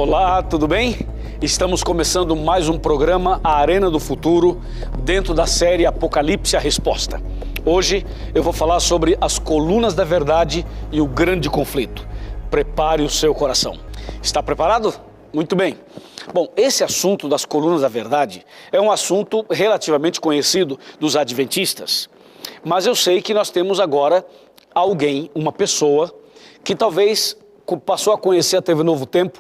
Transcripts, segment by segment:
Olá, tudo bem? Estamos começando mais um programa, A Arena do Futuro, dentro da série Apocalipse, a Resposta. Hoje eu vou falar sobre as colunas da verdade e o grande conflito. Prepare o seu coração. Está preparado? Muito bem. Bom, esse assunto das colunas da verdade é um assunto relativamente conhecido dos adventistas. Mas eu sei que nós temos agora alguém, uma pessoa, que talvez passou a conhecer a TV Novo Tempo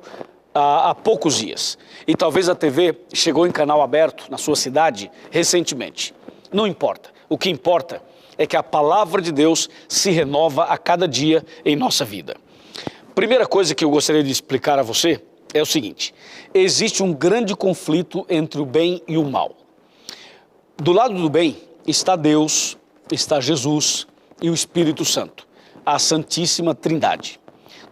há poucos dias. E talvez a TV chegou em canal aberto na sua cidade recentemente. Não importa. O que importa é que a palavra de Deus se renova a cada dia em nossa vida. Primeira coisa que eu gostaria de explicar a você é o seguinte: existe um grande conflito entre o bem e o mal. Do lado do bem está Deus, está Jesus e o Espírito Santo, a Santíssima Trindade.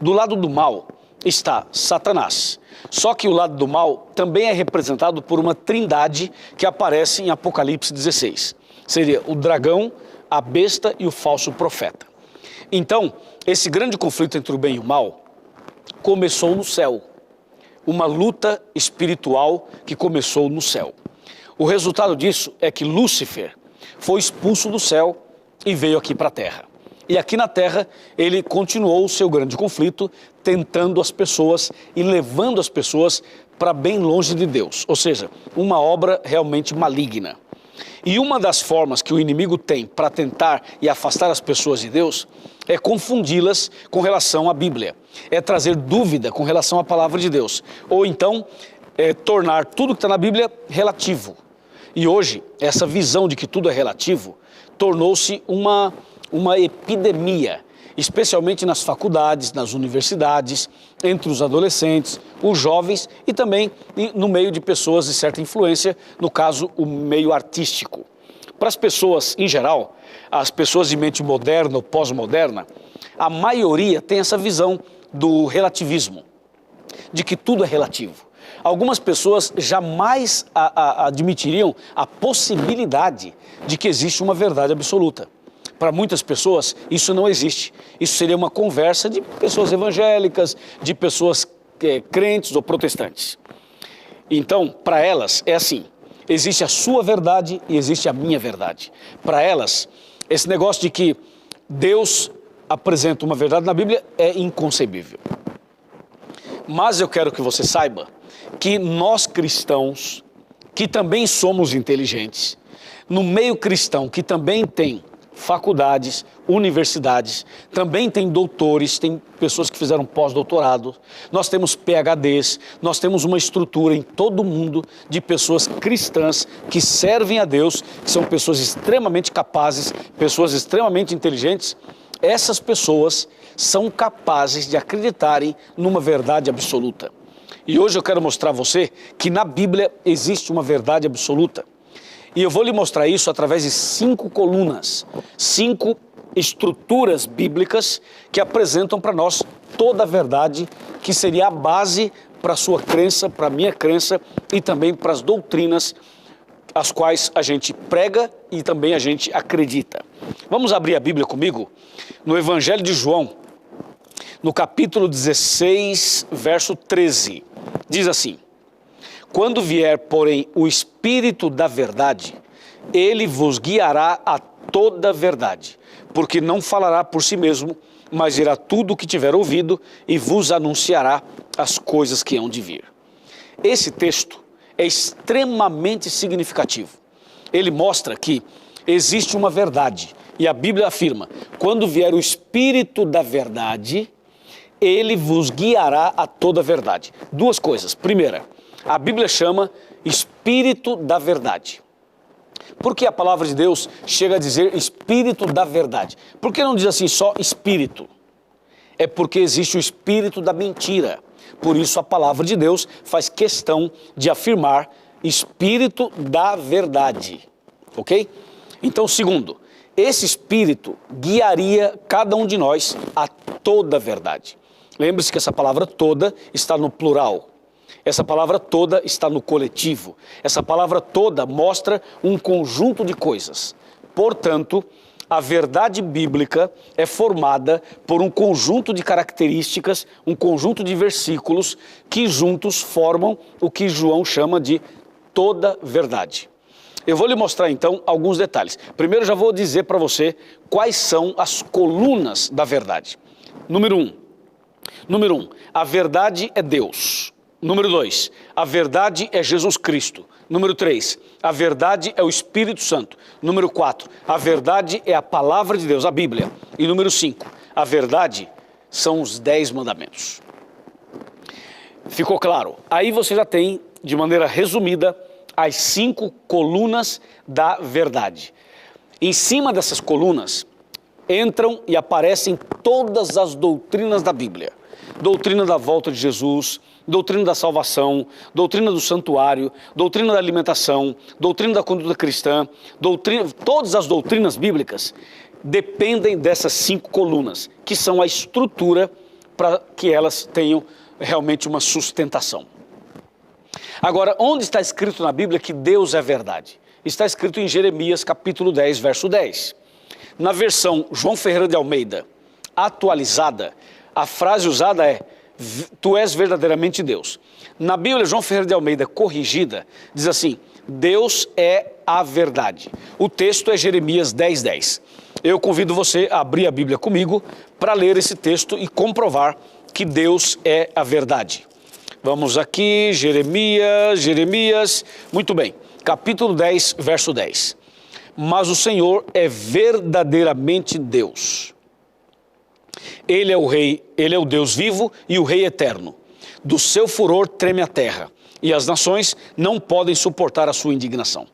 Do lado do mal está Satanás. Só que o lado do mal também é representado por uma trindade que aparece em Apocalipse 16. Seria o dragão, a besta e o falso profeta. Então, esse grande conflito entre o bem e o mal começou no céu. Uma luta espiritual que começou no céu. O resultado disso é que Lúcifer foi expulso do céu e veio aqui para a terra. E aqui na terra ele continuou o seu grande conflito, tentando as pessoas e levando as pessoas para bem longe de Deus. Ou seja, uma obra realmente maligna. E uma das formas que o inimigo tem para tentar e afastar as pessoas de Deus é confundi-las com relação à Bíblia. É trazer dúvida com relação à palavra de Deus. Ou então, tornar tudo que está na Bíblia relativo. E hoje, essa visão de que tudo é relativo tornou-se uma epidemia, especialmente nas faculdades, nas universidades, entre os adolescentes, os jovens e também no meio de pessoas de certa influência, no caso, o meio artístico. Para as pessoas em geral, as pessoas de mente moderna ou pós-moderna, a maioria tem essa visão do relativismo, de que tudo é relativo. Algumas pessoas jamais admitiriam a possibilidade de que existe uma verdade absoluta. Para muitas pessoas, isso não existe. Isso seria uma conversa de pessoas evangélicas, de pessoas crentes ou protestantes. Então, para elas, é assim: existe a sua verdade e existe a minha verdade. Para elas, esse negócio de que Deus apresenta uma verdade na Bíblia é inconcebível. Mas eu quero que você saiba que nós cristãos, que também somos inteligentes, no meio cristão, que também tem faculdades, universidades, também tem doutores, tem pessoas que fizeram pós-doutorado, nós temos PhDs, nós temos uma estrutura em todo o mundo de pessoas cristãs que servem a Deus, que são pessoas extremamente capazes, pessoas extremamente inteligentes. Essas pessoas são capazes de acreditarem numa verdade absoluta. E hoje eu quero mostrar a você que na Bíblia existe uma verdade absoluta. E eu vou lhe mostrar isso através de 5 colunas, 5 estruturas bíblicas que apresentam para nós toda a verdade, que seria a base para a sua crença, para a minha crença e também para as doutrinas as quais a gente prega e também a gente acredita. Vamos abrir a Bíblia comigo no Evangelho de João, no capítulo 16, verso 13. Diz assim: quando vier, porém, o Espírito da verdade, ele vos guiará a toda a verdade, porque não falará por si mesmo, mas dirá tudo o que tiver ouvido e vos anunciará as coisas que hão de vir. Esse texto é extremamente significativo. Ele mostra que existe uma verdade, e a Bíblia afirma: quando vier o Espírito da verdade, ele vos guiará a toda a verdade. 2 coisas. Primeira, a Bíblia chama Espírito da verdade. Por que a palavra de Deus chega a dizer Espírito da verdade? Por que não diz assim só Espírito? É porque existe o espírito da mentira. Por isso a palavra de Deus faz questão de afirmar Espírito da verdade. Ok? Então, segundo, esse Espírito guiaria cada um de nós a toda a verdade. Lembre-se que essa palavra toda está no plural. Essa palavra toda está no coletivo. Essa palavra toda mostra um conjunto de coisas. Portanto, A verdade bíblica é formada por um conjunto de características, um conjunto de versículos que juntos formam o que João chama de toda verdade. Eu vou lhe mostrar então alguns detalhes. Primeiro já vou dizer para você quais são as colunas da verdade. Número um, a verdade é Deus. Número 2, a verdade é Jesus Cristo. Número 3, a verdade é o Espírito Santo. Número 4, a verdade é a palavra de Deus, a Bíblia. E número 5, a verdade são os 10 mandamentos. Ficou claro? Aí você já tem, de maneira resumida, as 5 colunas da verdade. Em cima dessas colunas entram e aparecem todas as doutrinas da Bíblia. Doutrina da volta de Jesus, doutrina da salvação, doutrina do santuário, doutrina da alimentação, doutrina da conduta cristã, todas as doutrinas bíblicas dependem dessas 5 colunas, que são a estrutura para que elas tenham realmente uma sustentação. Agora, onde está escrito na Bíblia que Deus é verdade? Está escrito em Jeremias capítulo 10, verso 10. Na versão João Ferreira de Almeida, atualizada, a frase usada é: tu és verdadeiramente Deus. Na Bíblia João Ferreira de Almeida corrigida, diz assim: Deus é a verdade. O texto é Jeremias 10, 10. Eu convido você a abrir a Bíblia comigo para ler esse texto e comprovar que Deus é a verdade. Vamos aqui, Jeremias, muito bem, capítulo 10, verso 10. Mas o Senhor é verdadeiramente Deus. Ele é o Rei, Ele é o Deus vivo e o Rei eterno. Do seu furor treme a terra, e as nações não podem suportar a sua indignação.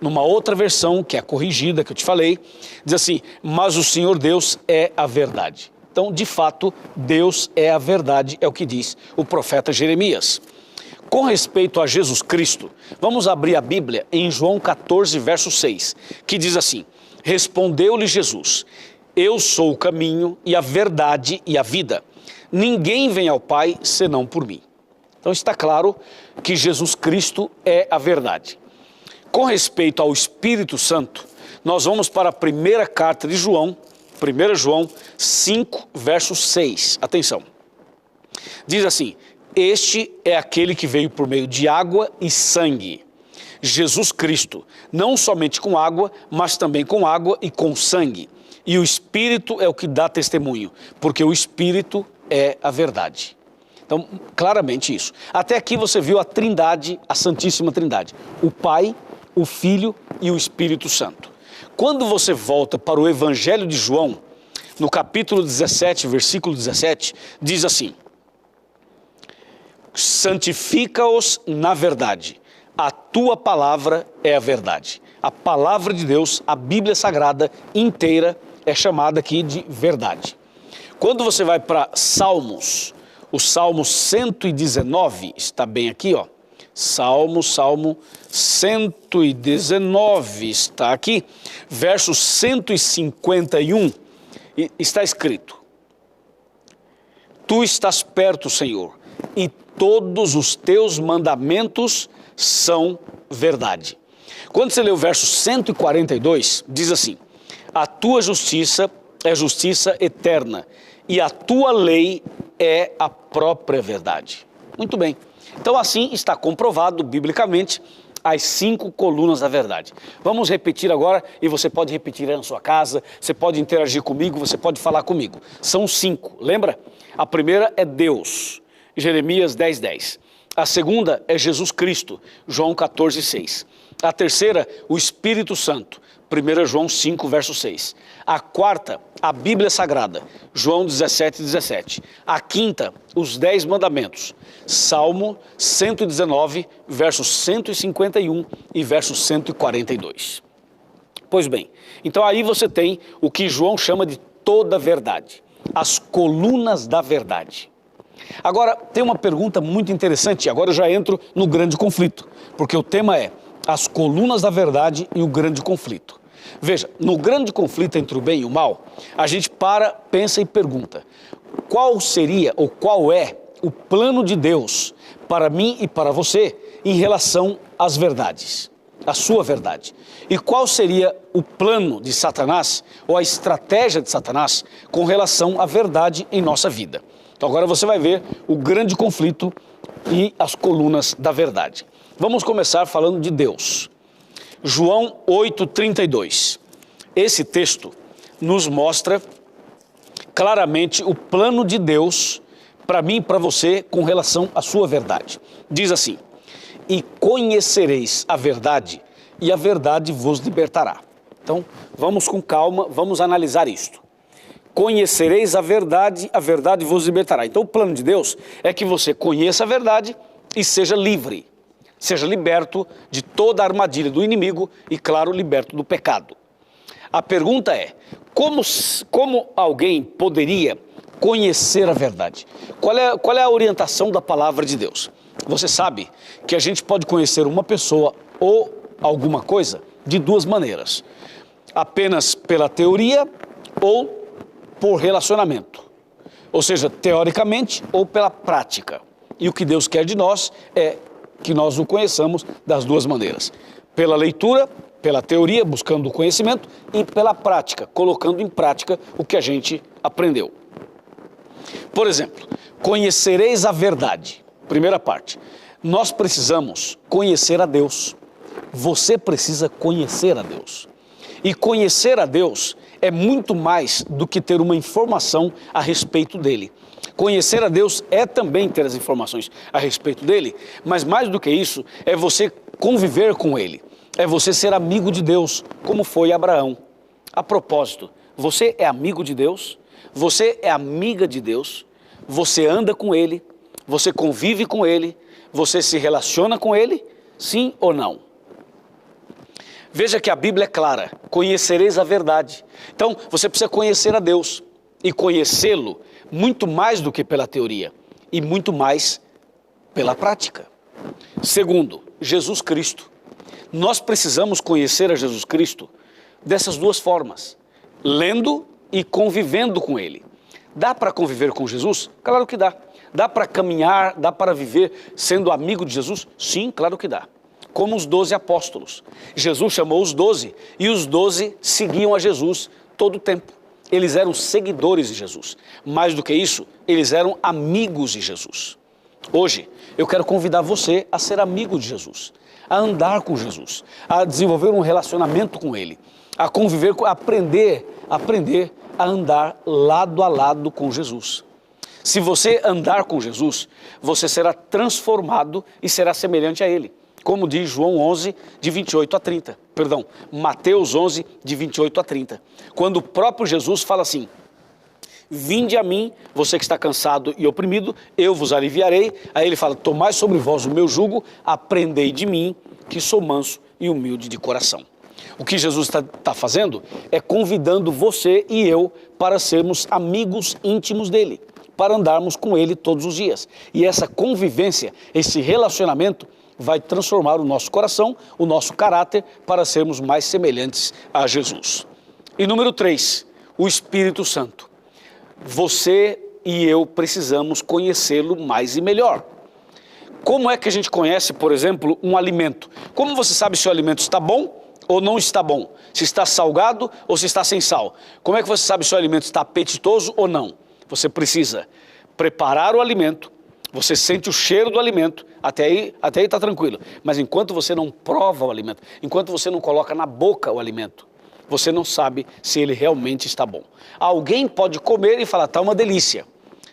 Numa outra versão, que é a corrigida, que eu te falei, diz assim: mas o Senhor Deus é a verdade. Então, de fato, Deus é a verdade, é o que diz o profeta Jeremias. Com respeito a Jesus Cristo, vamos abrir a Bíblia em João 14, verso 6, que diz assim: respondeu-lhe Jesus: eu sou o caminho e a verdade e a vida. Ninguém vem ao Pai senão por mim. Então está claro que Jesus Cristo é a verdade. Com respeito ao Espírito Santo, nós vamos para a primeira carta de João, 1 João 5, verso 6. Atenção. Diz assim: este é aquele que veio por meio de água e sangue. Jesus Cristo, não somente com água, mas também com água e com sangue. E o Espírito é o que dá testemunho, porque o Espírito é a verdade. Então, claramente isso. Até aqui você viu a Trindade, a Santíssima Trindade. O Pai, o Filho e o Espírito Santo. Quando você volta para o Evangelho de João, no capítulo 17, versículo 17, diz assim: santifica-os na verdade. A tua palavra é a verdade. A palavra de Deus, a Bíblia Sagrada inteira, é chamada aqui de verdade. Quando você vai para Salmos, o Salmo 119, está bem aqui, ó. Salmo 119, está aqui, verso 151, está escrito: tu estás perto, Senhor, e todos os teus mandamentos são verdade. Quando você lê o verso 142, diz assim: a tua justiça é justiça eterna e a tua lei é a própria verdade. Muito bem. Então assim está comprovado biblicamente as 5 colunas da verdade. Vamos repetir agora, e você pode repetir aí na sua casa, você pode interagir comigo, você pode falar comigo. São 5, lembra? A primeira é Deus, Jeremias 10, 10. A segunda é Jesus Cristo, João 14, 6. A terceira, o Espírito Santo, 1 João 5, verso 6. A quarta, a Bíblia Sagrada, João 17, 17. A quinta, os 10 mandamentos, Salmo 119, versos 151 e verso 142. Pois bem, então aí você tem o que João chama de toda a verdade, as colunas da verdade. Agora, tem uma pergunta muito interessante, agora eu já entro no grande conflito, porque o tema é as colunas da verdade e o grande conflito. Veja, no grande conflito entre o bem e o mal, a gente pensa e pergunta: qual seria ou qual é o plano de Deus para mim e para você em relação às verdades? a sua verdade. E qual seria o plano de Satanás, ou a estratégia de Satanás, com relação à verdade em nossa vida? Então agora você vai ver o grande conflito e as colunas da verdade. Vamos começar falando de Deus. João 8,32. Esse texto nos mostra claramente o plano de Deus para mim e para você com relação à sua verdade. Diz assim: e conhecereis a verdade, e a verdade vos libertará. Então, vamos com calma, vamos analisar isto. Conhecereis a verdade vos libertará. Então, o plano de Deus é que você conheça a verdade e seja livre, seja liberto de toda a armadilha do inimigo e, claro, liberto do pecado. A pergunta é, como alguém poderia conhecer a verdade? Qual é a orientação da palavra de Deus? Você sabe que a gente pode conhecer uma pessoa ou alguma coisa de duas maneiras. Apenas pela teoria ou por relacionamento. Ou seja, teoricamente ou pela prática. E o que Deus quer de nós é que nós o conheçamos das duas maneiras. Pela leitura, pela teoria, buscando o conhecimento, e pela prática, colocando em prática o que a gente aprendeu. Por exemplo, conhecereis a verdade. Primeira parte, nós precisamos conhecer a Deus. Você precisa conhecer a Deus. E conhecer a Deus é muito mais do que ter uma informação a respeito dele. Conhecer a Deus é também ter as informações a respeito dele, mas mais do que isso, é você conviver com ele. É você ser amigo de Deus, como foi Abraão. A propósito, você é amigo de Deus? Você é amiga de Deus? Você anda com ele? Você convive com ele? Você se relaciona com ele? Sim ou não? Veja que a Bíblia é clara, conhecereis a verdade. Então, você precisa conhecer a Deus e conhecê-lo muito mais do que pela teoria e muito mais pela prática. Segundo, Jesus Cristo. Nós precisamos conhecer a Jesus Cristo dessas duas formas, lendo e convivendo com ele. Dá para conviver com Jesus? Claro que dá. Dá para caminhar, dá para viver sendo amigo de Jesus? Sim, claro que dá. Como os 12 apóstolos. Jesus chamou os 12 e os 12 seguiam a Jesus todo o tempo. Eles eram seguidores de Jesus. Mais do que isso, eles eram amigos de Jesus. Hoje, eu quero convidar você a ser amigo de Jesus, a andar com Jesus, a desenvolver um relacionamento com Ele, a conviver, a aprender a andar lado a lado com Jesus. Se você andar com Jesus, você será transformado e será semelhante a Ele. Como diz João 11, de 28 a 30. Perdão, Mateus 11, de 28 a 30. Quando o próprio Jesus fala assim: vinde a mim, você que está cansado e oprimido, eu vos aliviarei. Aí ele fala: tomai sobre vós o meu jugo, aprendei de mim, que sou manso e humilde de coração. O que Jesus está fazendo é convidando você e eu para sermos amigos íntimos dele, para andarmos com ele todos os dias. E essa convivência, esse relacionamento, vai transformar o nosso coração, o nosso caráter, para sermos mais semelhantes a Jesus. E número 3, o Espírito Santo. Você e eu precisamos conhecê-lo mais e melhor. Como é que a gente conhece, por exemplo, um alimento? Como você sabe se o alimento está bom ou não está bom? Se está salgado ou se está sem sal? Como é que você sabe se o alimento está apetitoso ou não? Você precisa preparar o alimento, você sente o cheiro do alimento, até aí está tranquilo. Mas enquanto você não prova o alimento, enquanto você não coloca na boca o alimento, você não sabe se ele realmente está bom. Alguém pode comer e falar: está uma delícia,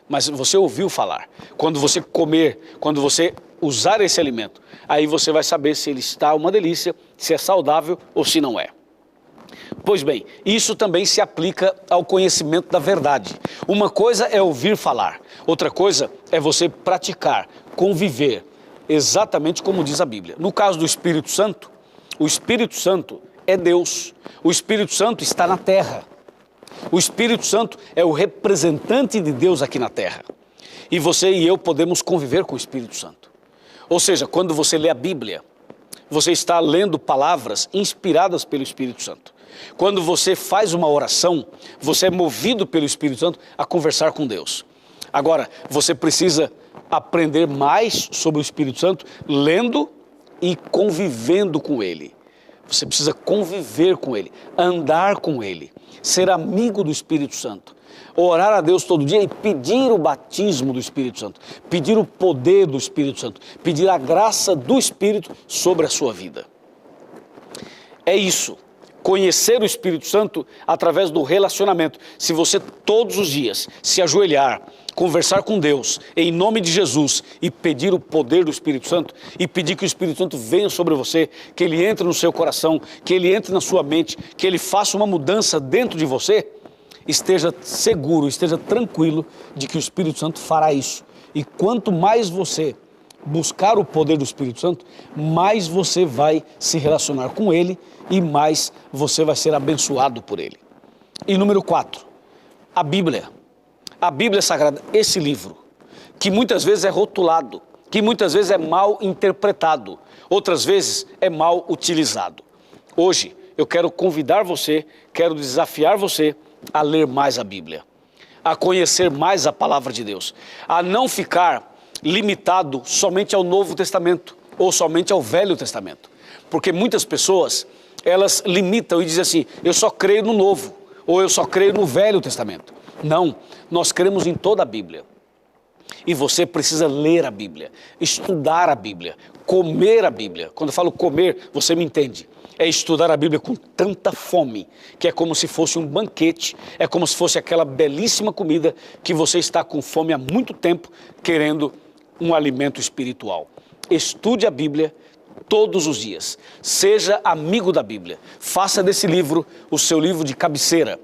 mas você ouviu falar. Quando você comer, quando você usar esse alimento, aí você vai saber se ele está uma delícia, se é saudável ou se não é. Pois bem, isso também se aplica ao conhecimento da verdade. Uma coisa é ouvir falar, outra coisa é você praticar, conviver, exatamente como diz a Bíblia. No caso do Espírito Santo, o Espírito Santo é Deus. O Espírito Santo está na terra. O Espírito Santo é o representante de Deus aqui na terra. E você e eu podemos conviver com o Espírito Santo. Ou seja, quando você lê a Bíblia, você está lendo palavras inspiradas pelo Espírito Santo. Quando você faz uma oração, você é movido pelo Espírito Santo a conversar com Deus. Agora, você precisa aprender mais sobre o Espírito Santo lendo e convivendo com ele. Você precisa conviver com Ele, andar com Ele, ser amigo do Espírito Santo, orar a Deus todo dia e pedir o batismo do Espírito Santo, pedir o poder do Espírito Santo, pedir a graça do Espírito sobre a sua vida. É isso. Conhecer o Espírito Santo através do relacionamento. Se você todos os dias se ajoelhar, conversar com Deus em nome de Jesus e pedir o poder do Espírito Santo e pedir que o Espírito Santo venha sobre você, que ele entre no seu coração, que ele entre na sua mente, que ele faça uma mudança dentro de você, esteja seguro, esteja tranquilo de que o Espírito Santo fará isso. E quanto mais você buscar o poder do Espírito Santo, mais você vai se relacionar com ele e mais você vai ser abençoado por ele. E número 4, a Bíblia. A Bíblia Sagrada, esse livro, que muitas vezes é rotulado, que muitas vezes é mal interpretado, outras vezes é mal utilizado. Hoje eu quero convidar você, quero desafiar você a ler mais a Bíblia, a conhecer mais a Palavra de Deus, a não ficar limitado somente ao Novo Testamento ou somente ao Velho Testamento. Porque muitas pessoas, elas limitam e dizem assim, eu só creio no Novo ou eu só creio no Velho Testamento. Não, nós cremos em toda a Bíblia. E você precisa ler a Bíblia, estudar a Bíblia, comer a Bíblia. Quando eu falo comer, você me entende. É estudar a Bíblia com tanta fome, que é como se fosse um banquete, é como se fosse aquela belíssima comida que você está com fome há muito tempo, querendo um alimento espiritual. Estude a Bíblia todos os dias, seja amigo da Bíblia, faça desse livro o seu livro de cabeceira.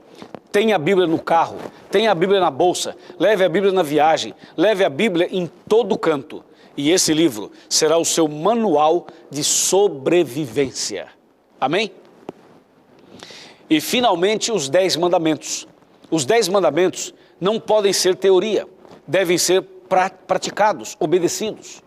Tenha a Bíblia no carro, tenha a Bíblia na bolsa, leve a Bíblia na viagem, leve a Bíblia em todo canto. E esse livro será o seu manual de sobrevivência. Amém? E finalmente os 10 mandamentos. Os 10 mandamentos não podem ser teoria, devem ser praticados, obedecidos.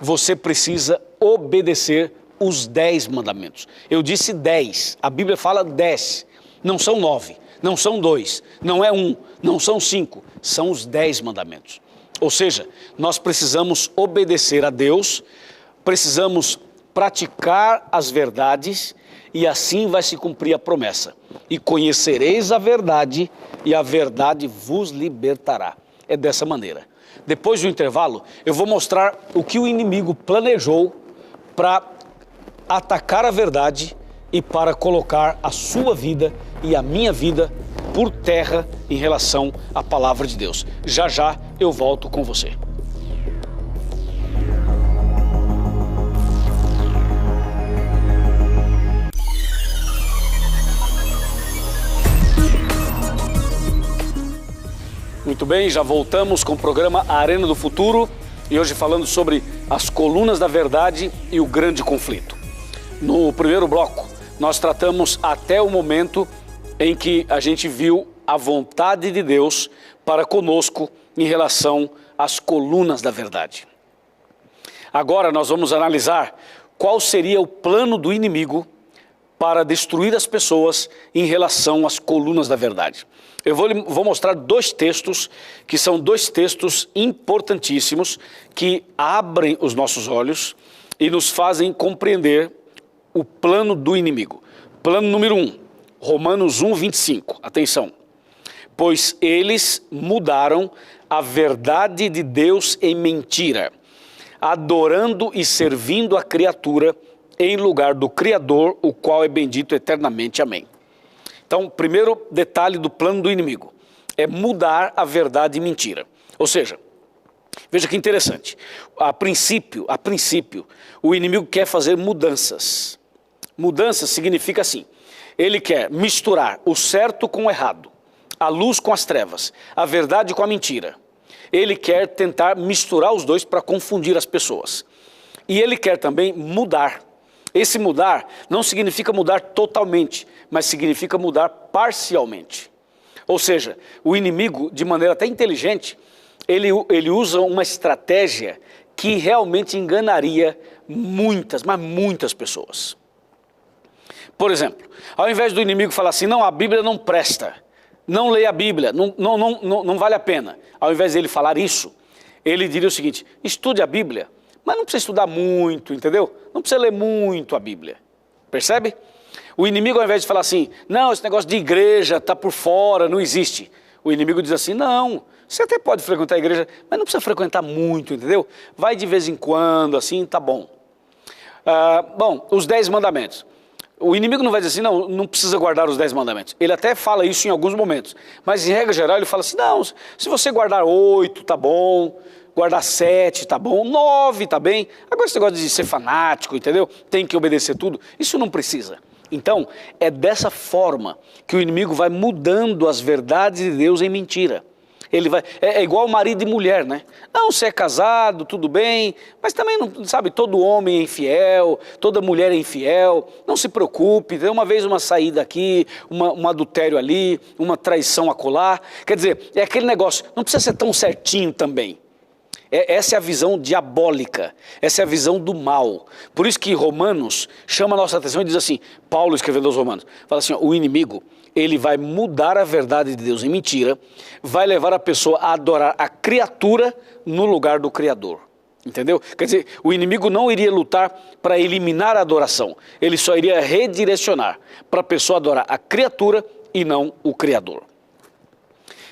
Você precisa obedecer os 10 mandamentos. Eu disse 10, a Bíblia fala 10, não são 9. Não são 2, não é 1, não são 5, são os 10 mandamentos. Ou seja, nós precisamos obedecer a Deus, precisamos praticar as verdades e assim vai se cumprir a promessa. E conhecereis a verdade e a verdade vos libertará. É dessa maneira. Depois do intervalo, eu vou mostrar o que o inimigo planejou para atacar a verdade e para colocar a sua vida e a minha vida por terra em relação à palavra de Deus. Já já eu volto com você. Muito bem, já voltamos com o programa Arena do Futuro e hoje falando sobre as colunas da verdade e o grande conflito. No primeiro bloco, nós tratamos até o momento em que a gente viu a vontade de Deus para conosco em relação às colunas da verdade. Agora nós vamos analisar qual seria o plano do inimigo para destruir as pessoas em relação às colunas da verdade. Eu vou mostrar 2 textos, que são 2 textos importantíssimos, que abrem os nossos olhos e nos fazem compreender o plano do inimigo. Plano número 1, Romanos 1, 25. Atenção. Pois eles mudaram a verdade de Deus em mentira, adorando e servindo a criatura em lugar do Criador, o qual é bendito eternamente. Amém. Então, primeiro detalhe do plano do inimigo é mudar a verdade em mentira. Ou seja, veja que interessante. A princípio, o inimigo quer fazer mudanças. Mudança significa assim, ele quer misturar o certo com o errado, a luz com as trevas, a verdade com a mentira. Ele quer tentar misturar os dois para confundir as pessoas. E ele quer também mudar. Esse mudar não significa mudar totalmente, mas significa mudar parcialmente. Ou seja, o inimigo, de maneira até inteligente, ele usa uma estratégia que realmente enganaria muitas, mas muitas pessoas. Por exemplo, ao invés do inimigo falar assim, não, a Bíblia não presta, não leia a Bíblia, não vale a pena. Ao invés dele falar isso, ele diria o seguinte, estude a Bíblia, mas não precisa estudar muito, entendeu? Não precisa ler muito a Bíblia. Percebe? O inimigo, ao invés de falar assim, não, esse negócio de igreja está por fora, não existe. O inimigo diz assim, não, você até pode frequentar a igreja, mas não precisa frequentar muito, entendeu? Vai de vez em quando, assim, tá bom. Bom, os 10 mandamentos. O inimigo não vai dizer assim, não, não precisa guardar os 10 mandamentos. Ele até fala isso em alguns momentos. Mas, em regra geral, ele fala assim, não, se você guardar 8, tá bom. Guardar 7, tá bom. 9, tá bem. Agora esse negócio de ser fanático, entendeu? Tem que obedecer tudo. Isso não precisa. Então, é dessa forma que o inimigo vai mudando as verdades de Deus em mentira. Ele vai, é igual marido e mulher, né? Não, você é casado, tudo bem, mas também, não, sabe, todo homem é infiel, toda mulher é infiel, não se preocupe, tem uma vez uma saída aqui, um adultério ali, uma traição acolá. Quer dizer, é aquele negócio, não precisa ser tão certinho também. Essa é a visão diabólica, essa é a visão do mal. Por isso que Romanos chama a nossa atenção e diz assim, Paulo escrevendo aos Romanos, fala assim, ó, o inimigo, ele vai mudar a verdade de Deus em mentira, vai levar a pessoa a adorar a criatura no lugar do Criador. Entendeu? Quer dizer, o inimigo não iria lutar para eliminar a adoração, ele só iria redirecionar para a pessoa adorar a criatura e não o Criador.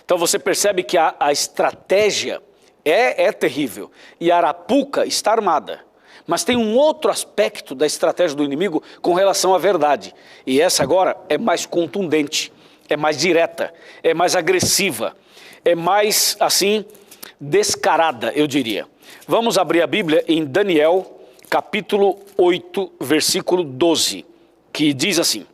Então você percebe que a estratégia é terrível. E a arapuca está armada. Mas tem um outro aspecto da estratégia do inimigo com relação à verdade. E essa agora é mais contundente, é mais direta, é mais agressiva, é mais, assim, descarada, eu diria. Vamos abrir a Bíblia em Daniel, capítulo 8, versículo 12, que diz assim: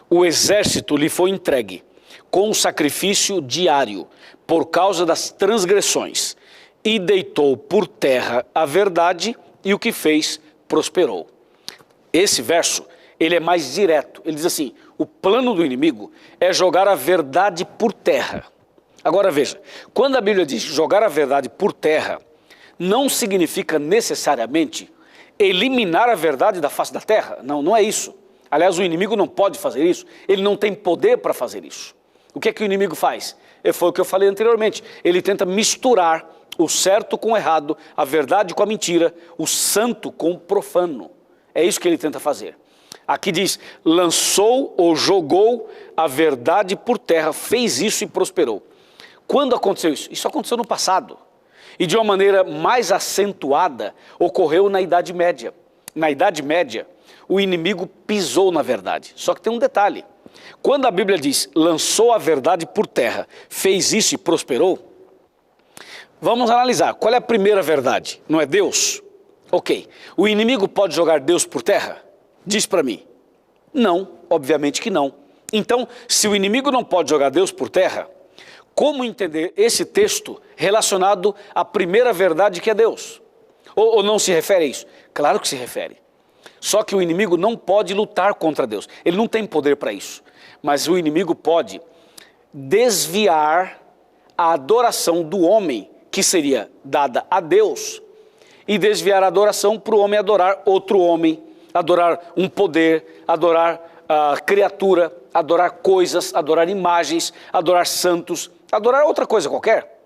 o exército lhe foi entregue com um sacrifício diário, por causa das transgressões, e deitou por terra a verdade, e o que fez prosperou. Esse verso, ele é mais direto, ele diz assim, o plano do inimigo é jogar a verdade por terra. Agora veja, quando a Bíblia diz jogar a verdade por terra, não significa necessariamente eliminar a verdade da face da terra, não é isso. Aliás, o inimigo não pode fazer isso, ele não tem poder para fazer isso. O que é que o inimigo faz? Foi o que eu falei anteriormente. Ele tenta misturar o certo com o errado, a verdade com a mentira, o santo com o profano. É isso que ele tenta fazer. Aqui diz, lançou ou jogou a verdade por terra, fez isso e prosperou. Quando aconteceu isso? Isso aconteceu no passado. E de uma maneira mais acentuada, ocorreu na Idade Média. Na Idade Média, o inimigo pisou na verdade. Só que tem um detalhe. Quando a Bíblia diz, lançou a verdade por terra, fez isso e prosperou, vamos analisar, qual é a primeira verdade? Não é Deus? Ok, o inimigo pode jogar Deus por terra? Diz para mim. Não, obviamente que não. Então, se o inimigo não pode jogar Deus por terra, como entender esse texto relacionado à primeira verdade que é Deus? Ou não se refere a isso? Claro que se refere. Só que o inimigo não pode lutar contra Deus. Ele não tem poder para isso. Mas o inimigo pode desviar a adoração do homem, que seria dada a Deus, e desviar a adoração para o homem adorar outro homem, adorar um poder, adorar a criatura, adorar coisas, adorar imagens, adorar santos, adorar outra coisa qualquer.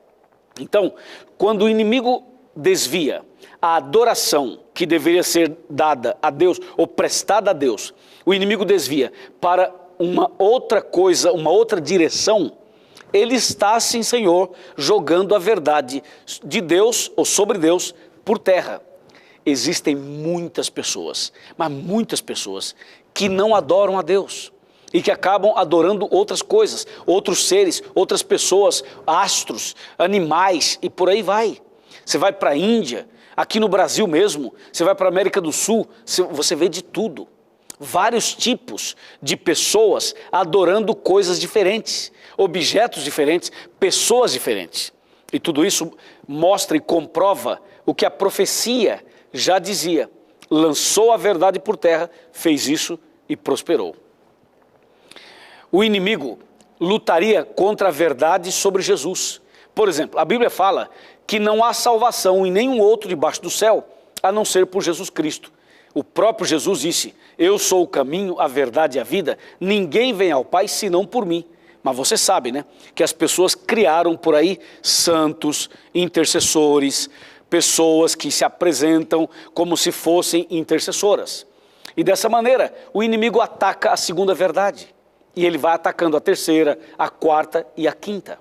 Então, quando o inimigo desvia a adoração que deveria ser dada a Deus ou prestada a Deus, o inimigo desvia para uma outra coisa, uma outra direção, ele está, sim, Senhor, jogando a verdade de Deus ou sobre Deus por terra. Existem muitas pessoas, mas muitas pessoas que não adoram a Deus e que acabam adorando outras coisas, outros seres, outras pessoas, astros, animais e por aí vai. Você vai para a Índia, aqui no Brasil mesmo, você vai para a América do Sul, você vê de tudo. Vários tipos de pessoas adorando coisas diferentes, objetos diferentes, pessoas diferentes. E tudo isso mostra e comprova o que a profecia já dizia. Lançou a verdade por terra, fez isso e prosperou. O inimigo lutaria contra a verdade sobre Jesus. Por exemplo, a Bíblia fala que não há salvação em nenhum outro debaixo do céu, a não ser por Jesus Cristo. O próprio Jesus disse, eu sou o caminho, a verdade e a vida, ninguém vem ao Pai senão por mim. Mas você sabe, né, que as pessoas criaram por aí santos, intercessores, pessoas que se apresentam como se fossem intercessoras. E dessa maneira, o inimigo ataca a segunda verdade. E ele vai atacando a terceira, a quarta e a quinta.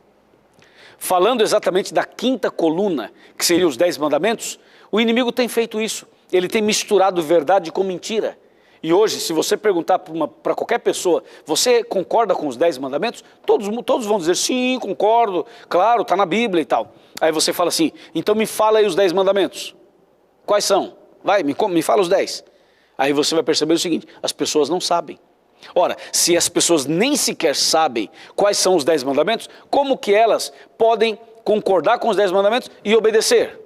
Falando exatamente da quinta coluna, que seria os 10 mandamentos, o inimigo tem feito isso. Ele tem misturado verdade com mentira. E hoje, se você perguntar para qualquer pessoa, você concorda com os 10 mandamentos? Todos vão dizer, sim, concordo, claro, está na Bíblia e tal. Aí você fala assim, então me fala aí os 10 mandamentos. Quais são? Vai, me fala os 10. Aí você vai perceber o seguinte, as pessoas não sabem. Ora, se as pessoas nem sequer sabem quais são os 10 mandamentos, como que elas podem concordar com os 10 mandamentos e obedecer?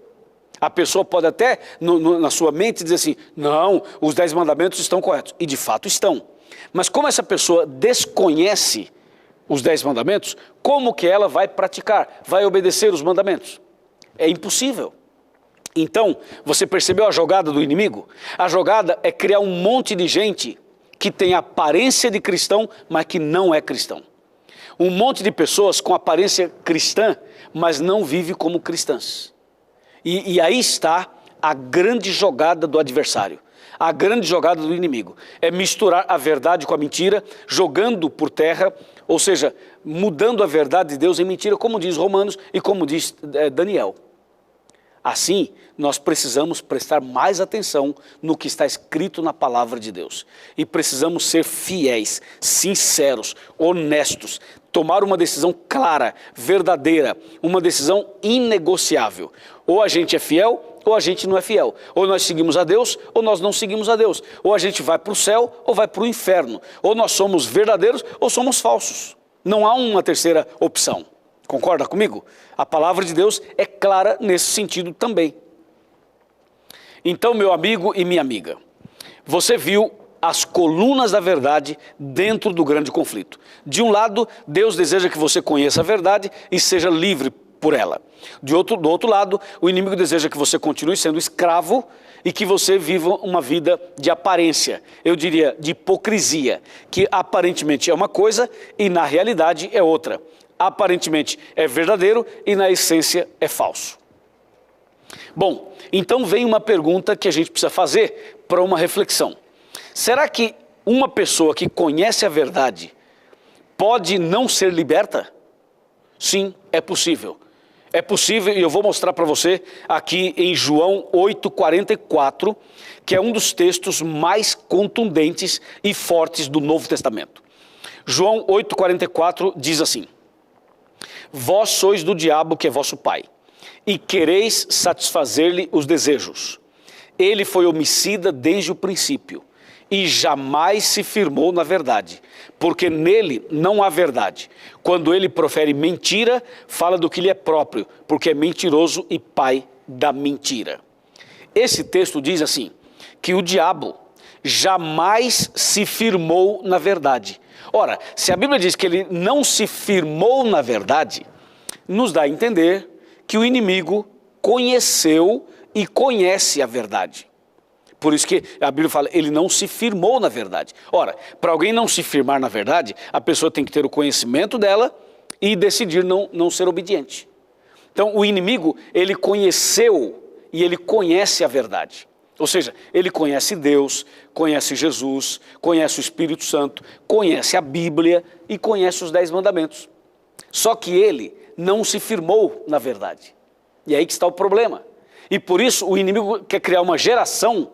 A pessoa pode até, na sua mente, dizer assim, não, os 10 mandamentos estão corretos. E de fato estão. Mas como essa pessoa desconhece os 10 mandamentos, como que ela vai praticar, vai obedecer os mandamentos? É impossível. Então, você percebeu a jogada do inimigo? A jogada é criar um monte de gente que tem aparência de cristão, mas que não é cristão. Um monte de pessoas com aparência cristã, mas não vive como cristãs. E aí está a grande jogada do adversário, a grande jogada do inimigo. É misturar a verdade com a mentira, jogando por terra, ou seja, mudando a verdade de Deus em mentira, como diz Romanos e como diz Daniel. Assim, nós precisamos prestar mais atenção no que está escrito na palavra de Deus. E precisamos ser fiéis, sinceros, honestos, tomar uma decisão clara, verdadeira, uma decisão inegociável. Ou a gente é fiel, ou a gente não é fiel. Ou nós seguimos a Deus, ou nós não seguimos a Deus. Ou a gente vai para o céu, ou vai para o inferno. Ou nós somos verdadeiros, ou somos falsos. Não há uma terceira opção. Concorda comigo? A palavra de Deus é clara nesse sentido também. Então, meu amigo e minha amiga, você viu as colunas da verdade dentro do grande conflito. De um lado, Deus deseja que você conheça a verdade e seja livre por ela. Do outro lado, o inimigo deseja que você continue sendo escravo e que você viva uma vida de aparência, eu diria de hipocrisia, que aparentemente é uma coisa e na realidade é outra. Aparentemente é verdadeiro e na essência é falso. Bom, então vem uma pergunta que a gente precisa fazer para uma reflexão. Será que uma pessoa que conhece a verdade pode não ser liberta? Sim, é possível. É possível e eu vou mostrar para você aqui em João 8,44, que é um dos textos mais contundentes e fortes do Novo Testamento. João 8,44 diz assim: Vós sois do diabo, que é vosso pai, e quereis satisfazer-lhe os desejos. Ele foi homicida desde o princípio, e jamais se firmou na verdade, porque nele não há verdade. Quando ele profere mentira, fala do que lhe é próprio, porque é mentiroso e pai da mentira. Esse texto diz assim, que o diabo jamais se firmou na verdade. Ora, se a Bíblia diz que ele não se firmou na verdade, nos dá a entender que o inimigo conheceu e conhece a verdade. Por isso que a Bíblia fala, ele não se firmou na verdade. Ora, para alguém não se firmar na verdade, a pessoa tem que ter o conhecimento dela e decidir não ser obediente. Então, o inimigo, ele conheceu e ele conhece a verdade. Ou seja, ele conhece Deus, conhece Jesus, conhece o Espírito Santo, conhece a Bíblia e conhece os 10 mandamentos. Só que ele não se firmou na verdade. E aí que está o problema. E por isso o inimigo quer criar uma geração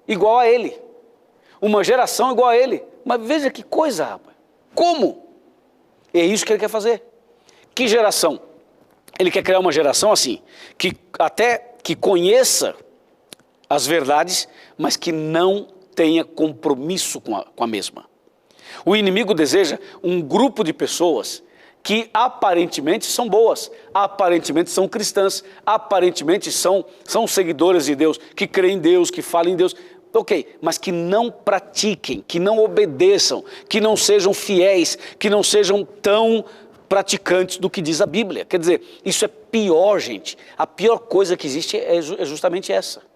igual a ele. Uma geração igual a ele. Mas veja que coisa, rapaz. Como? É isso que ele quer fazer. Que geração? Ele quer criar uma geração assim, que até que conheça as verdades, mas que não tenha compromisso com a mesma. O inimigo deseja um grupo de pessoas que aparentemente são boas, aparentemente são cristãs, aparentemente são seguidoras de Deus, que creem em Deus, que falam em Deus, ok, mas que não pratiquem, que não obedeçam, que não sejam fiéis, que não sejam tão praticantes do que diz a Bíblia. Quer dizer, isso é pior, gente. A pior coisa que existe é justamente essa.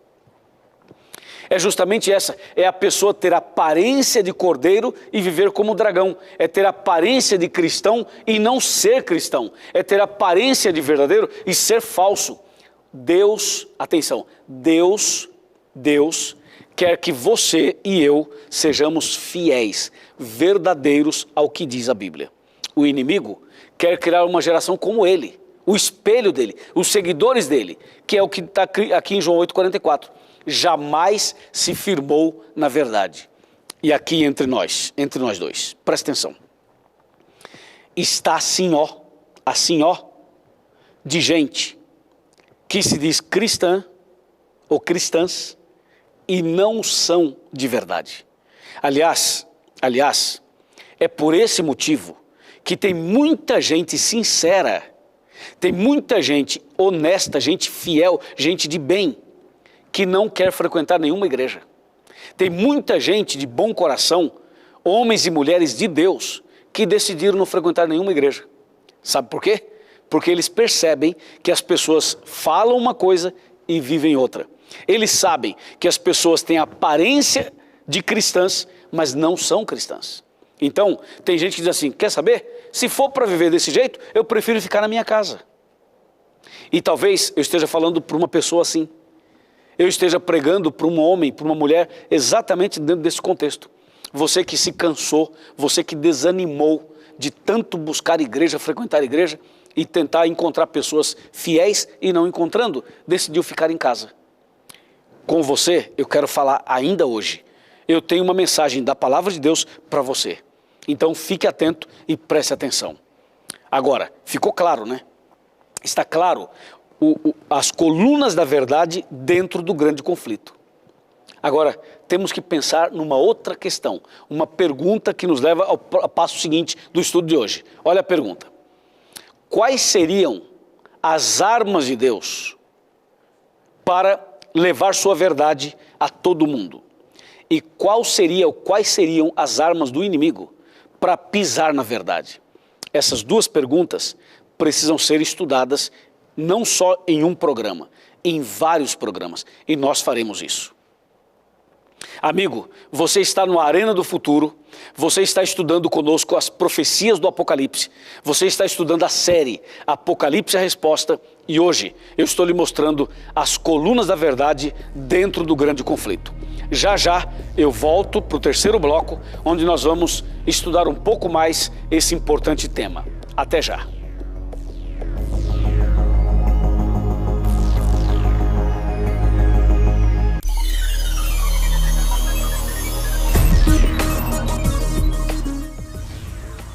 É justamente essa, é a pessoa ter aparência de cordeiro e viver como dragão. É ter aparência de cristão e não ser cristão. É ter aparência de verdadeiro e ser falso. Deus, atenção, Deus quer que você e eu sejamos fiéis, verdadeiros ao que diz a Bíblia. O inimigo quer criar uma geração como ele, o espelho dele, os seguidores dele, que é o que está aqui em João 8,44. Jamais se firmou na verdade. E aqui entre nós dois, presta atenção. Está assim ó, de gente que se diz cristã ou cristãs e não são de verdade. Aliás, é por esse motivo que tem muita gente sincera, tem muita gente honesta, gente fiel, gente de bem, que não quer frequentar nenhuma igreja. Tem muita gente de bom coração, homens e mulheres de Deus, que decidiram não frequentar nenhuma igreja. Sabe por quê? Porque eles percebem que as pessoas falam uma coisa e vivem outra. Eles sabem que as pessoas têm aparência de cristãs, mas não são cristãs. Então, tem gente que diz assim, quer saber? Se for para viver desse jeito, eu prefiro ficar na minha casa. E talvez eu esteja falando para uma pessoa assim. Eu esteja pregando para um homem, para uma mulher, exatamente dentro desse contexto. Você que se cansou, você que desanimou de tanto buscar igreja, frequentar igreja e tentar encontrar pessoas fiéis e não encontrando, decidiu ficar em casa. Com você, eu quero falar ainda hoje. Eu tenho uma mensagem da palavra de Deus para você. Então fique atento e preste atenção. Agora, ficou claro, né? Está claro as colunas da verdade dentro do grande conflito. Agora, temos que pensar numa outra questão, uma pergunta que nos leva ao passo seguinte do estudo de hoje. Olha a pergunta. Quais seriam as armas de Deus para levar sua verdade a todo mundo? E quais seriam as armas do inimigo para pisar na verdade? Essas duas perguntas precisam ser estudadas não só em um programa, em vários programas, e nós faremos isso. Amigo, você está no Arena do Futuro, você está estudando conosco as profecias do Apocalipse, você está estudando a série Apocalipse a Resposta, e hoje eu estou lhe mostrando as colunas da verdade dentro do grande conflito. Já eu volto para o terceiro bloco, onde nós vamos estudar um pouco mais esse importante tema. Até já!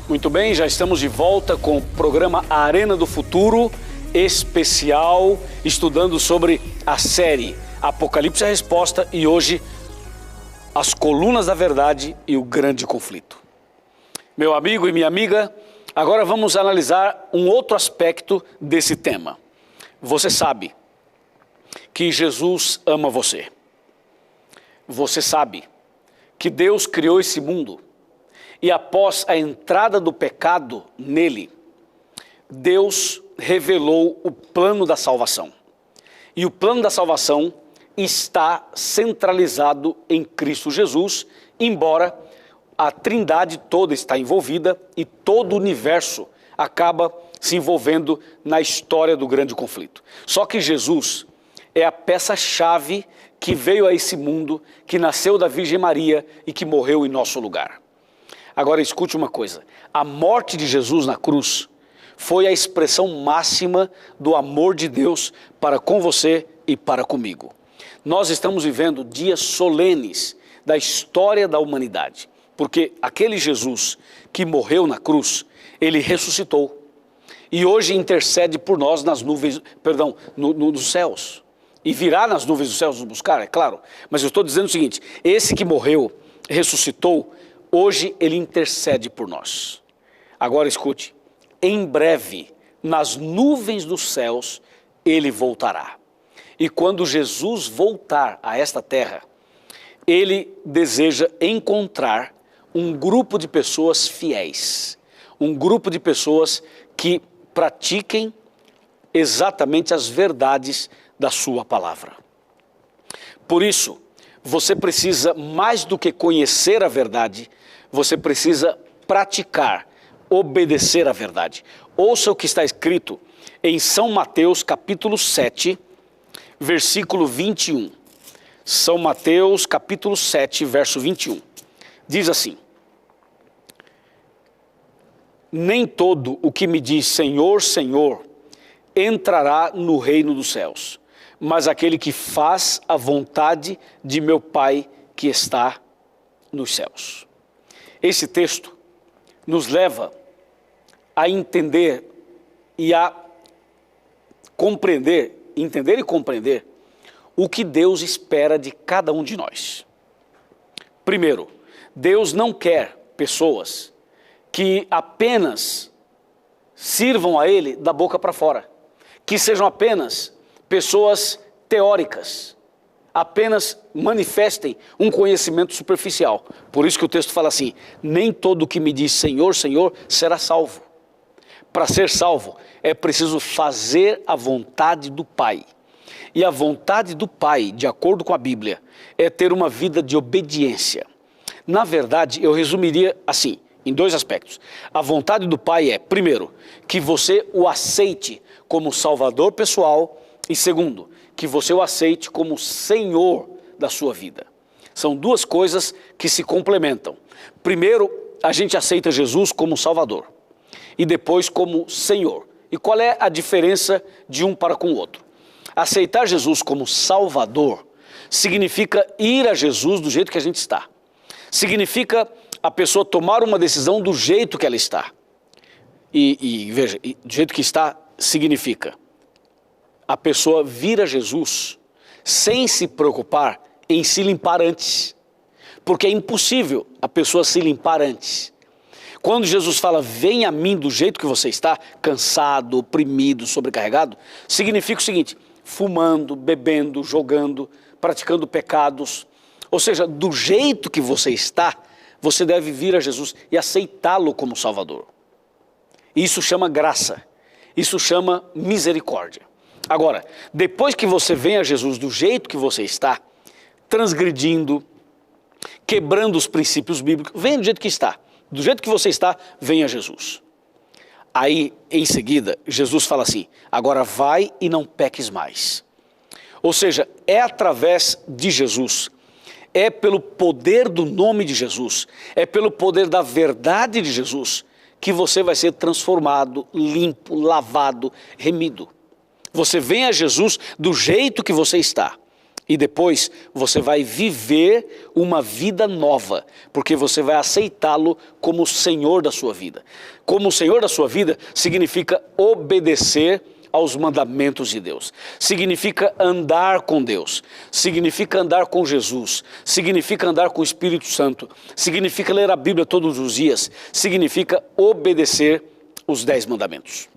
Muito bem, já estamos de volta com o programa Arena do Futuro, especial, estudando sobre a série Apocalipse a Resposta e hoje as colunas da verdade e o grande conflito. Meu amigo e minha amiga, agora vamos analisar um outro aspecto desse tema. Você sabe que Jesus ama você. Você sabe que Deus criou esse mundo. E após a entrada do pecado nele, Deus revelou o plano da salvação. E o plano da salvação está centralizado em Cristo Jesus, embora a Trindade toda está envolvida e todo o universo acaba se envolvendo na história do grande conflito. Só que Jesus é a peça-chave que veio a esse mundo, que nasceu da Virgem Maria e que morreu em nosso lugar. Agora escute uma coisa, a morte de Jesus na cruz foi a expressão máxima do amor de Deus para com você e para comigo. Nós estamos vivendo dias solenes da história da humanidade, porque aquele Jesus que morreu na cruz, ele ressuscitou e hoje intercede por nós nas nuvens, nos céus. E virá nas nuvens dos céus nos buscar, é claro, mas eu estou dizendo o seguinte, esse que morreu, ressuscitou, hoje ele intercede por nós. Agora escute, em breve, nas nuvens dos céus, ele voltará. E quando Jesus voltar a esta terra, ele deseja encontrar um grupo de pessoas fiéis, um grupo de pessoas que pratiquem exatamente as verdades da sua palavra. Por isso, você precisa, mais do que conhecer a verdade, você precisa praticar, obedecer a verdade. Ouça o que está escrito em São Mateus capítulo 7, versículo 21. São Mateus, capítulo 7, verso 21. Diz assim: nem todo o que me diz Senhor, Senhor, entrará no reino dos céus, mas aquele que faz a vontade de meu Pai que está nos céus. Esse texto nos leva a entender e a compreender, entender e compreender o que Deus espera de cada um de nós. Primeiro, Deus não quer pessoas que apenas sirvam a Ele da boca para fora, que sejam apenas pessoas teóricas, apenas manifestem um conhecimento superficial. Por isso que o texto fala assim: nem todo que me diz Senhor, Senhor será salvo. Para ser salvo é preciso fazer a vontade do Pai. E a vontade do Pai, de acordo com a Bíblia, é ter uma vida de obediência. Na verdade, eu resumiria assim, em dois aspectos. A vontade do Pai é, primeiro, que você o aceite como Salvador pessoal, e segundo, que você o aceite como Senhor da sua vida. São duas coisas que se complementam. Primeiro, a gente aceita Jesus como Salvador e depois como Senhor. E qual é a diferença de um para com o outro? Aceitar Jesus como Salvador significa ir a Jesus do jeito que a gente está. Significa a pessoa tomar uma decisão do jeito que ela está. E veja, do jeito que está significa a pessoa vir a Jesus sem se preocupar em se limpar antes. Porque é impossível a pessoa se limpar antes. Quando Jesus fala, vem a mim do jeito que você está, cansado, oprimido, sobrecarregado, significa o seguinte: fumando, bebendo, jogando, praticando pecados. Ou seja, do jeito que você está, você deve vir a Jesus e aceitá-lo como Salvador. Isso chama graça, isso chama misericórdia. Agora, depois que você vem a Jesus do jeito que você está, transgredindo, quebrando os princípios bíblicos, venha do jeito que está. Do jeito que você está, venha a Jesus. Aí, em seguida, Jesus fala assim: agora vai e não peques mais. Ou seja, é através de Jesus, é pelo poder do nome de Jesus, é pelo poder da verdade de Jesus, que você vai ser transformado, limpo, lavado, remido. Você vem a Jesus do jeito que você está. E depois você vai viver uma vida nova, porque você vai aceitá-lo como Senhor da sua vida. Como Senhor da sua vida significa obedecer aos mandamentos de Deus. Significa andar com Deus. Significa andar com Jesus. Significa andar com o Espírito Santo. Significa ler a Bíblia todos os dias. Significa obedecer os 10 mandamentos.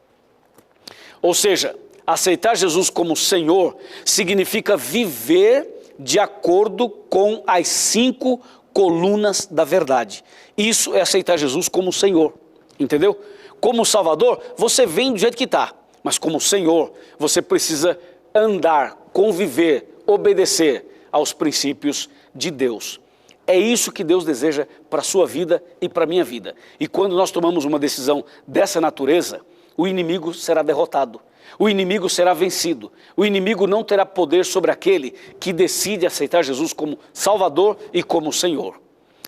Ou seja, aceitar Jesus como Senhor significa viver de acordo com as 5 colunas da verdade. Isso é aceitar Jesus como Senhor, entendeu? Como Salvador, você vem do jeito que está, mas como Senhor, você precisa andar, conviver, obedecer aos princípios de Deus. É isso que Deus deseja para a sua vida e para a minha vida. E quando nós tomamos uma decisão dessa natureza, o inimigo será derrotado. O inimigo será vencido. O inimigo não terá poder sobre aquele que decide aceitar Jesus como Salvador e como Senhor.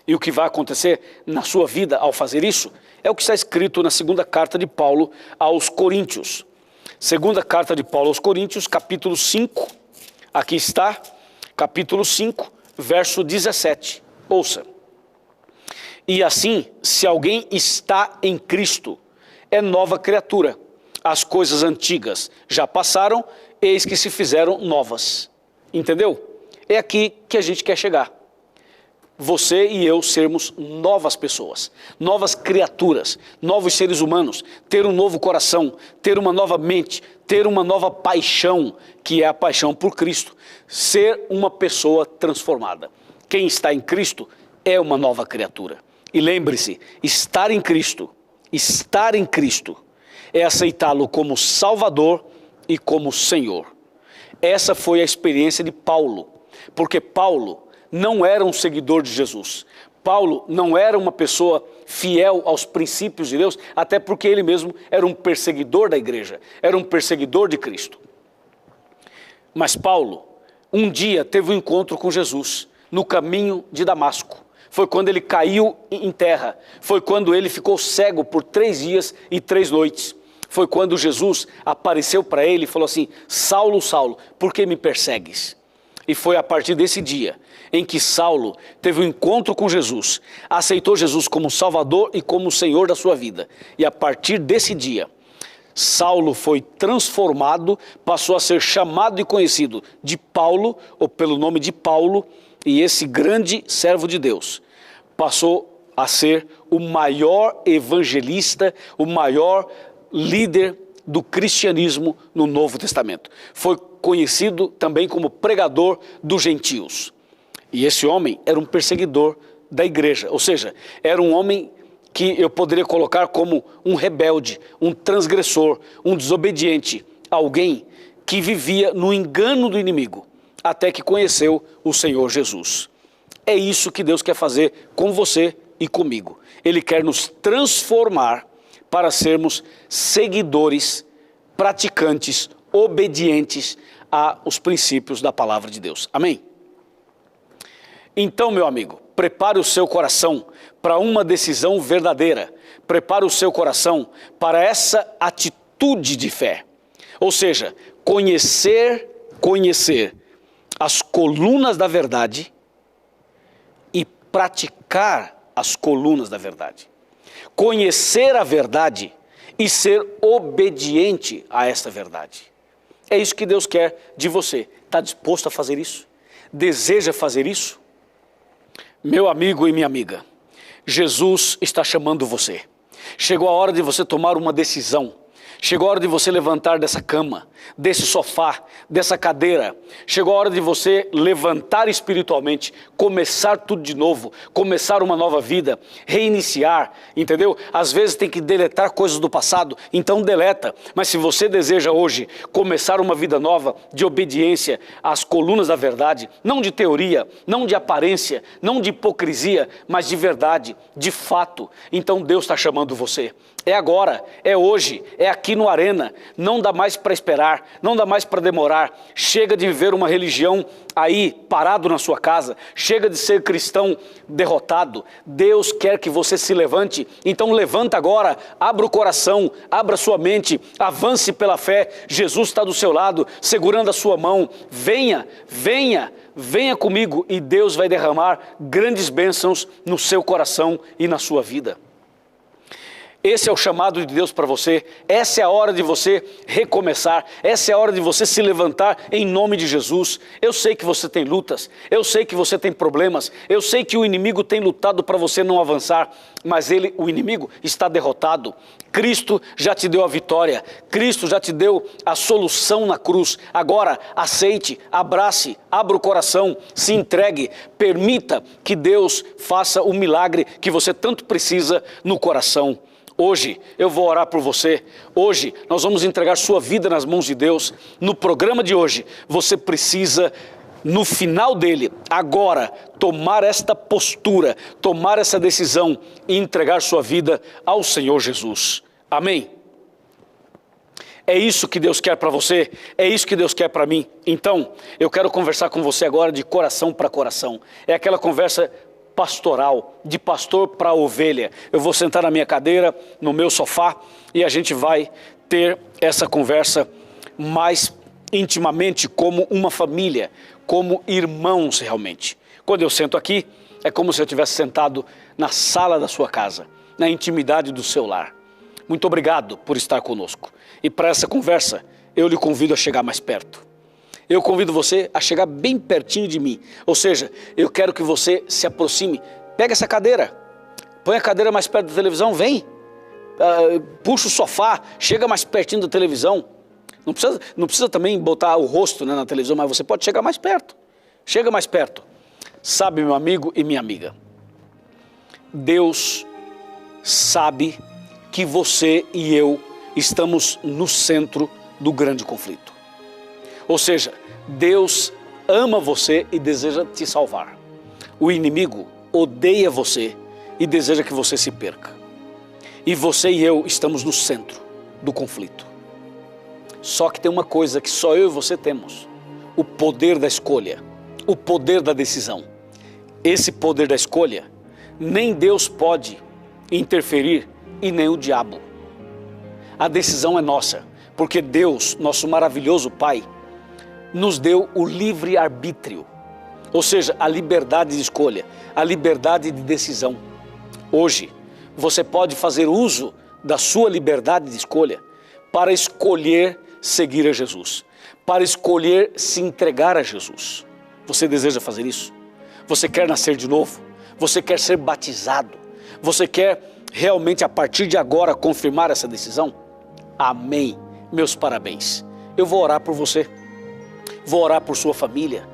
E o que vai acontecer na sua vida ao fazer isso é o que está escrito na segunda carta de Paulo aos Coríntios. Segunda carta de Paulo aos Coríntios, capítulo 5. Aqui está, capítulo 5, verso 17. Ouça. E assim, se alguém está em Cristo, é nova criatura. As coisas antigas já passaram, eis que se fizeram novas. Entendeu? É aqui que a gente quer chegar. Você e eu sermos novas pessoas, novas criaturas, novos seres humanos, ter um novo coração, ter uma nova mente, ter uma nova paixão, que é a paixão por Cristo, ser uma pessoa transformada. Quem está em Cristo é uma nova criatura. E lembre-se, estar em Cristo é aceitá-lo como Salvador e como Senhor. Essa foi a experiência de Paulo, porque Paulo não era um seguidor de Jesus. Paulo não era uma pessoa fiel aos princípios de Deus, até porque ele mesmo era um perseguidor da igreja, era um perseguidor de Cristo. Mas Paulo um dia teve um encontro com Jesus no caminho de Damasco. Foi quando ele caiu em terra. Foi quando ele ficou cego por 3 dias e 3 noites. Foi quando Jesus apareceu para ele e falou assim: Saulo, Saulo, por que me persegues? E foi a partir desse dia em que Saulo teve um encontro com Jesus, aceitou Jesus como Salvador e como Senhor da sua vida. E a partir desse dia, Saulo foi transformado, passou a ser chamado e conhecido de Paulo, ou pelo nome de Paulo, e esse grande servo de Deus passou a ser o maior evangelista, o maior líder do cristianismo no Novo Testamento. Foi conhecido também como pregador dos gentios. E esse homem era um perseguidor da igreja, ou seja, era um homem que eu poderia colocar como um rebelde, um transgressor, um desobediente, alguém que vivia no engano do inimigo, até que conheceu o Senhor Jesus. É isso que Deus quer fazer com você e comigo. Ele quer nos transformar para sermos seguidores, praticantes, obedientes aos princípios da palavra de Deus. Amém? Então, meu amigo, prepare o seu coração para uma decisão verdadeira. Prepare o seu coração para essa atitude de fé. Ou seja, conhecer as colunas da verdade e praticar as colunas da verdade. Conhecer a verdade e ser obediente a esta verdade. É isso que Deus quer de você. Está disposto a fazer isso? Deseja fazer isso? Meu amigo e minha amiga, Jesus está chamando você. Chegou a hora de você tomar uma decisão. Chegou a hora de você levantar dessa cama, desse sofá, dessa cadeira. Chegou a hora de você levantar espiritualmente, começar tudo de novo, começar uma nova vida, reiniciar, entendeu? Às vezes tem que deletar coisas do passado, então deleta. Mas se você deseja hoje começar uma vida nova de obediência às colunas da verdade, não de teoria, não de aparência, não de hipocrisia, mas de verdade, de fato, então Deus está chamando você. É agora, é hoje, é aqui no Arena. Não dá mais para esperar, não dá mais para demorar. Chega de viver uma religião aí parado na sua casa. Chega de ser cristão derrotado. Deus quer que você se levante. Então levanta agora, abra o coração, abra sua mente, avance pela fé. Jesus está do seu lado, segurando a sua mão. Venha, venha, venha comigo e Deus vai derramar grandes bênçãos no seu coração e na sua vida. Esse é o chamado de Deus para você, essa é a hora de você recomeçar, essa é a hora de você se levantar em nome de Jesus. Eu sei que você tem lutas, eu sei que você tem problemas, eu sei que o inimigo tem lutado para você não avançar, mas o inimigo está derrotado. Cristo já te deu a vitória, Cristo já te deu a solução na cruz. Agora aceite, abrace, abra o coração, se entregue, permita que Deus faça o milagre que você tanto precisa no coração. Hoje eu vou orar por você, hoje nós vamos entregar sua vida nas mãos de Deus. No programa de hoje, você precisa, no final dele, agora, tomar esta postura, tomar essa decisão e entregar sua vida ao Senhor Jesus. Amém? É isso que Deus quer para você, é isso que Deus quer para mim. Então, eu quero conversar com você agora de coração para coração. É aquela conversa pastoral, de pastor para ovelha. Eu vou sentar na minha cadeira, no meu sofá, e a gente vai ter essa conversa mais intimamente, como uma família, como irmãos realmente. Quando eu sento aqui, é como se eu tivesse sentado na sala da sua casa, na intimidade do seu lar. Muito obrigado por estar conosco. E para essa conversa, eu lhe convido a chegar mais perto. Eu convido você a chegar bem pertinho de mim. Ou seja, eu quero que você se aproxime. Pega essa cadeira, põe a cadeira mais perto da televisão, vem. Puxa o sofá, chega mais pertinho da televisão. Não precisa também botar o rosto, né, na televisão, mas você pode chegar mais perto. Chega mais perto. Sabe, meu amigo e minha amiga, Deus sabe que você e eu estamos no centro do grande conflito. Ou seja, Deus ama você e deseja te salvar. O inimigo odeia você e deseja que você se perca. E você e eu estamos no centro do conflito. Só que tem uma coisa que só eu e você temos: o poder da escolha, o poder da decisão. Esse poder da escolha, nem Deus pode interferir e nem o diabo. A decisão é nossa, porque Deus, nosso maravilhoso Pai, nos deu o livre arbítrio, ou seja, a liberdade de escolha, a liberdade de decisão. Hoje, você pode fazer uso da sua liberdade de escolha para escolher seguir a Jesus, para escolher se entregar a Jesus. Você deseja fazer isso? Você quer nascer de novo? Você quer ser batizado? Você quer realmente a partir de agora confirmar essa decisão? Amém. Meus parabéns. Eu vou orar por você. Vou orar por sua família.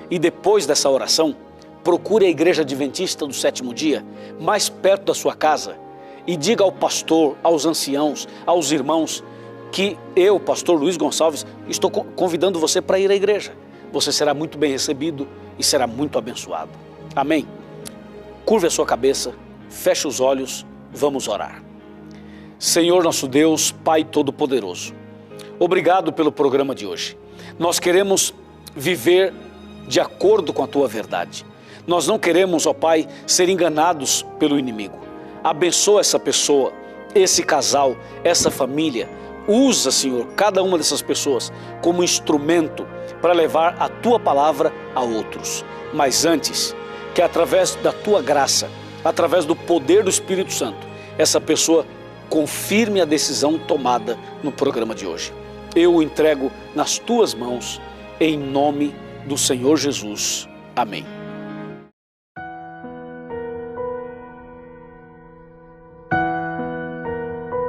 E depois dessa oração, procure a Igreja Adventista do Sétimo Dia, mais perto da sua casa, e diga ao pastor, aos anciãos, aos irmãos, que eu, pastor Luiz Gonçalves, estou convidando você para ir à igreja. Você será muito bem recebido e será muito abençoado. Amém? Curve a sua cabeça, feche os olhos, vamos orar. Senhor nosso Deus, Pai Todo-Poderoso, obrigado pelo programa de hoje. Nós queremos viver de acordo com a Tua verdade. Nós não queremos, ó Pai, ser enganados pelo inimigo. Abençoa essa pessoa, esse casal, essa família. Usa, Senhor, cada uma dessas pessoas como instrumento para levar a Tua palavra a outros. Mas antes, que através da Tua graça, através do poder do Espírito Santo, essa pessoa confirme a decisão tomada no programa de hoje. Eu o entrego nas Tuas mãos, em nome do Senhor Jesus. Amém.